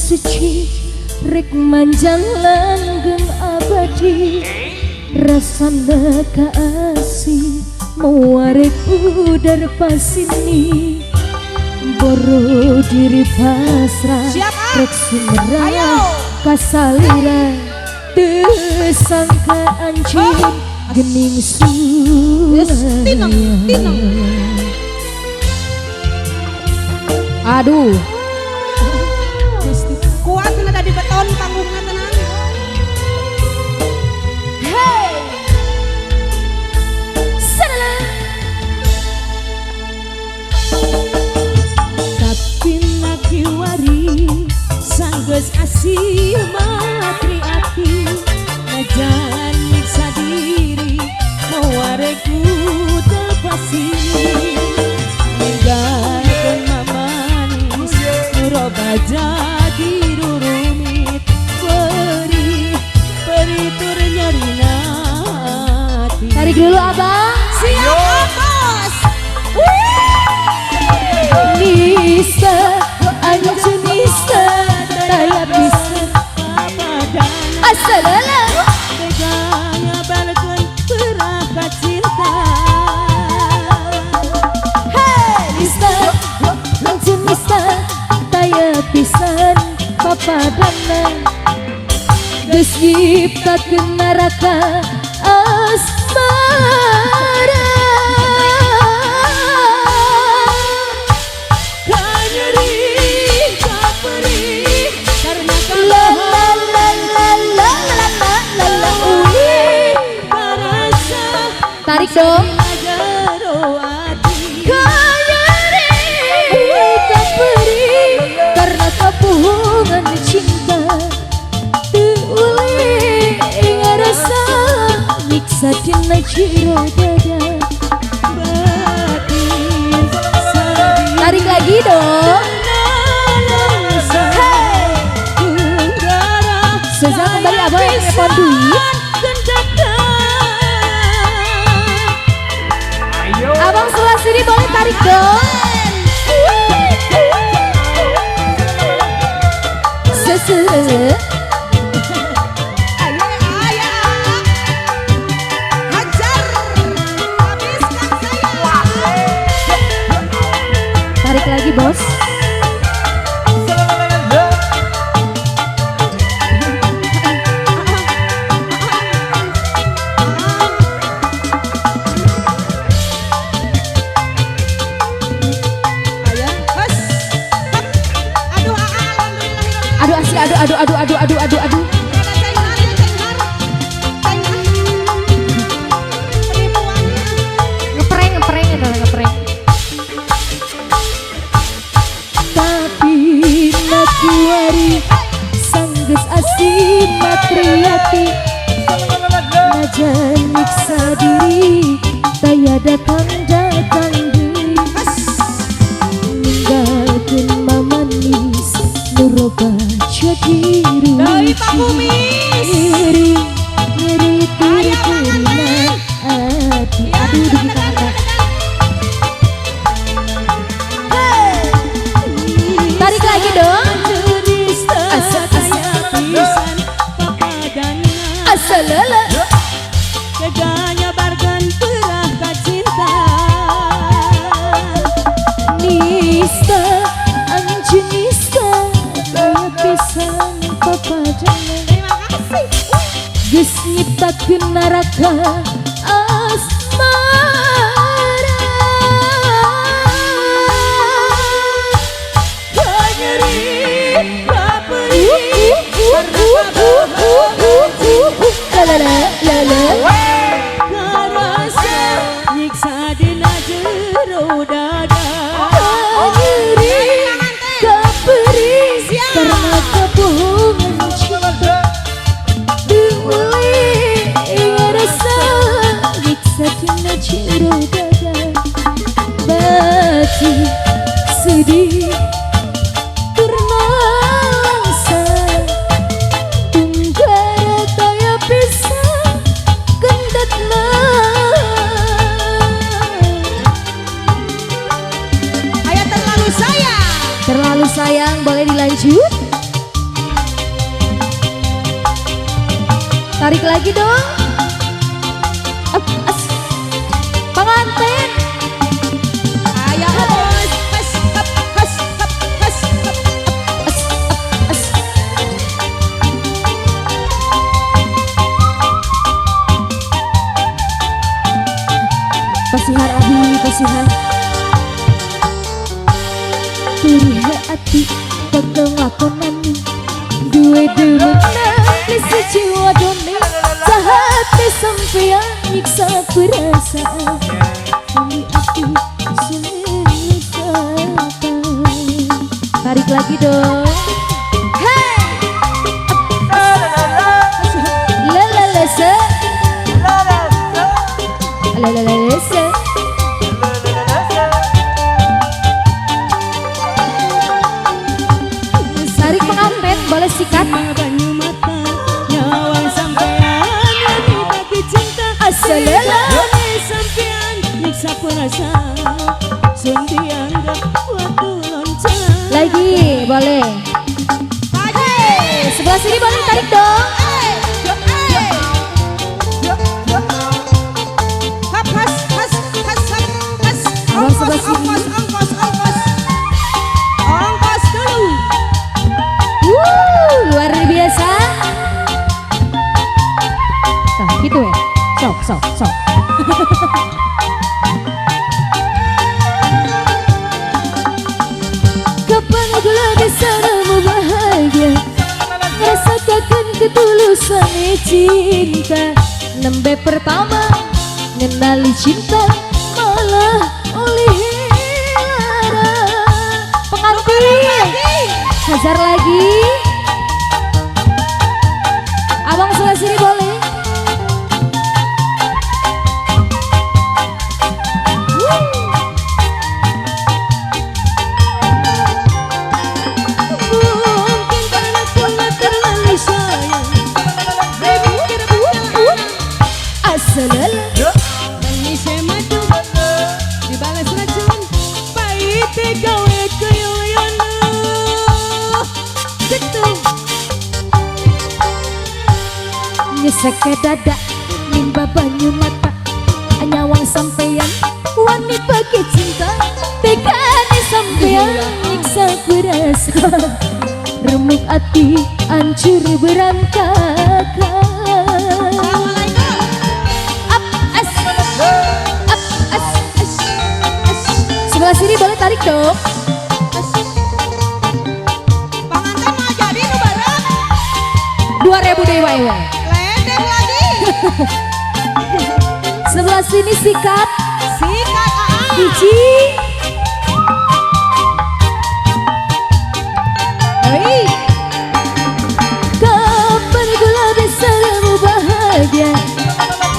suci rek manjang langgeng abadi rasana kaasih mewarek udar pasini boro diri pasrah rek sumerah kasalira tersangka anjing gening suraya. Aduh kuat kena tadi beton panggungnya tenang. hey sana tapi nakiwari sanggeus asih matri ati ngajalan nyiksa diri mewareku terpasini ninggalkan mamanis nuroba jadi rumit peri tur nyari nati. Tarik dulu abang. Siap bos. Nista anjir nista daya bisa asalala teganya balakan perangkat cinta. Hey nista anjir nista daya pisan papadana geus nyiptakeun neraka asmara. Tarik dong. Karena kepungan cinta diuli ngerasa nyiksa dina jiro dada batin. Tarik lagi dong. Seza kembali abang yang telepon duit. Abang sebelah sini boleh tarik dong. Tarik lagi bos. Aduh asli aduh. Ngepreng. Tapi nakuari sanggeus asih matriati najan nyiksa diri daya datang deui ninggalkeun mamanis nuroba jadi rumit nyeri tiri hati. Aduh dikit tarik lagi dong. Asalala teganya barkan perangkat cinta nista anjir nista daya pisan papadana. Terima kasih. Geus nyiptakeun neraka asmara. Karasa nyiksa dina jero dada nyeri kaperi karena kebohongan cinta diuli ngerasa nyiksa dina jero Tarik lagi dong. As. Pengantin. Ayo bos. Has, hap, has, hap, has, hap. As. As. Pasihar abi, pasihar. Turi hati pegang lakonane duwe demenan lise jiwa done sahate sampeyan nyiksa perasaan ini hati selesai. Tarik lagi dong. Hey la la la se la la la se. Tarik pengantin, boleh sikat. Banyu mata nyawang sampean wani bagi cinta. Assalamualaikum. Sampean nyiksa perasaan sun dianggap waktu lonceng. Lagi, boleh. Sebelah sini boleh tarik dong. Hap, has, has, has, hap, has. Abang sebelah sini. Ongkos dulu. Luar biasa. Nah, gitu ya. Sok. Kapan gula bersamamu bahagia, rasakan ketulusan cinta. Nembe pertama ngenali cinta malah oleh lara. Pengantin hajar lagi. Abang sebelah sini boleh. Mungkin karena aku terlalu sayang. Assalamualaikum. Manisnya madu dibalas racun pahit gawe keyoyono. Gitu. Nyesek ke dada nimba banyu mata nyawang sampeyan wani bagi cinta tekane sampeyan nyiksa berasa remuk hati hancur berantakan. Up, as. Sebelah sini boleh tarik dong. Pengantin mau jadi nu bareng 2000 dewa ewa. ledek lagi. Sebelah sini sikat Sikat biji. Hei. Kapan gula bersamamu bahagia,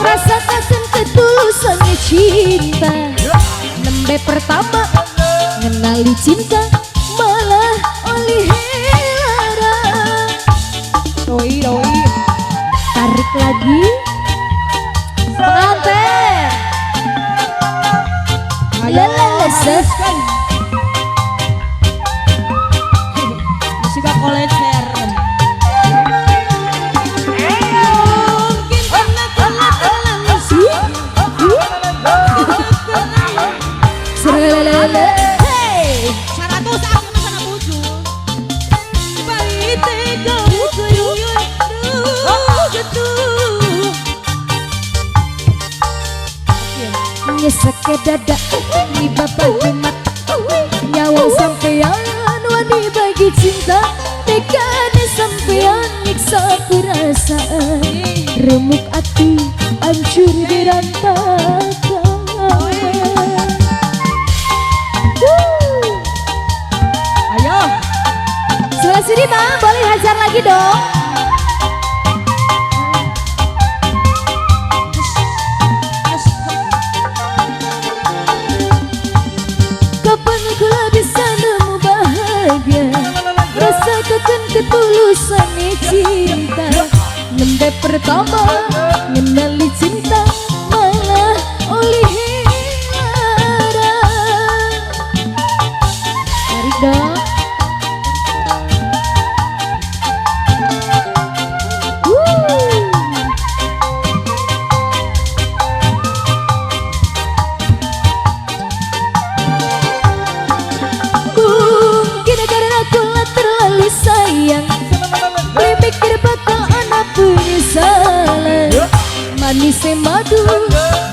rasakan ketulusan cinta. Nembe pertama ngenali cinta malah oleh lara. doi. Tarik lagi. Pengantin. Lelelese. Musik kolecer. Mungkin karena terlalu Serelelele. Hey. 100 aku masana buju. Pahit gawe keyoyono. Gitu. Nyesek ke dada di bapak jumat nyawang sampeyan wani bagi cinta tekane sampeyan nyiksa perasaan remuk hati hancur berantakan. Ayo. Sebelah sini bang boleh hajar lagi dong. Kapan aku bisa nemu bahagia, rasakan ketulusan cinta. Nembe pertama ngenali cinta malah oleh lara. Tarik dong. manis madu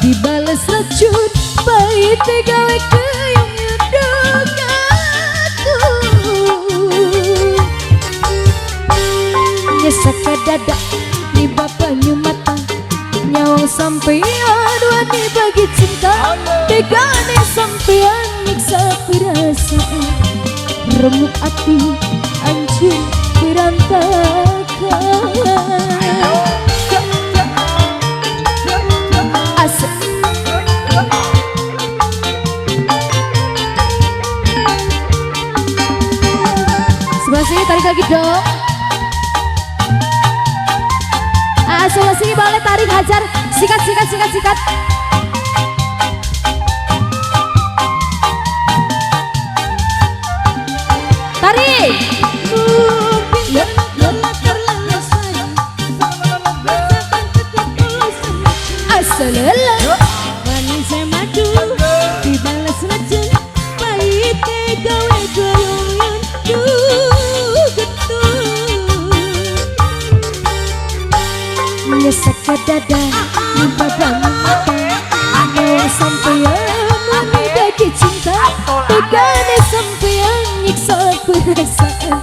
dibales racun pahit gawe keyong nyedokatu nyesek ke dada di bapaknya mata nyawang sampean wani bagi cinta tegane sampean nyiksa perasaan remuk hati hancur berantakan asik sebelah sini tarik lagi dong. Sebelah sini boleh tarik hajar sikat tarik asalala manis madu dibalas racun pahit gawe goyongan nyesek ke dada nyebabkan mata mau sampean wani bagi cinta tegane sampean nyiksa perasaan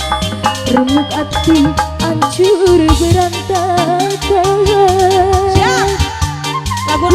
remuk hati hancur berantakan. Siap lagu